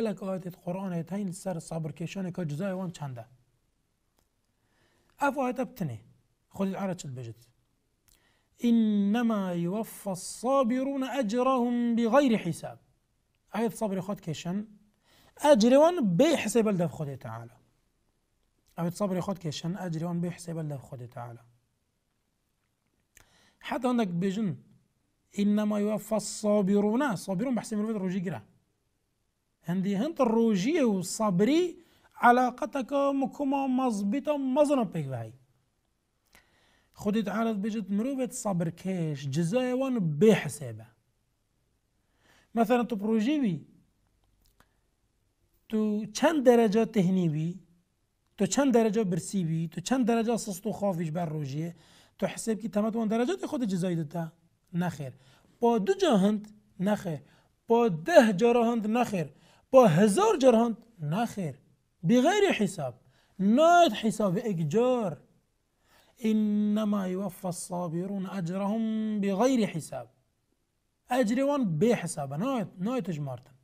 لك آيات القرآن هين سر صبر كيشان كجزاء وان چنده اف آيات بتنه خذ العرض شد بجد إنما يوفى الصابرون أجرهم بغير حساب آيات صبر خود كيشان أجر وان بحساب الله خده تعالى آيات صبر خود كيشان أجر وان بحساب الله خده تعالى حتى عندك بجن إنما يوفى الصابرون بحسب الوقت روجي قرأ هندي هنت الروجية والصبري علاقتك مكومة مظبطة مظنة بيك بهاي خدي تعالى بجد مروبة صبر كيش جزاء وان بحسابه مثلا تو بروجي بي تو چند درجة تهني بي تو چند درجة برسي بي تو چند درجة سستو خافيش بر روجيه تو حساب كي تمت وان درجات خود جزاء دتا نخير با دو جاهند نخير با 10 جراهند نخير با 1000 جراهند نخير بغير حساب نايت حساب إجار إنما يوفى الصابرون أجرهم بغير حساب أجر وان بحساب نايت إجمارتن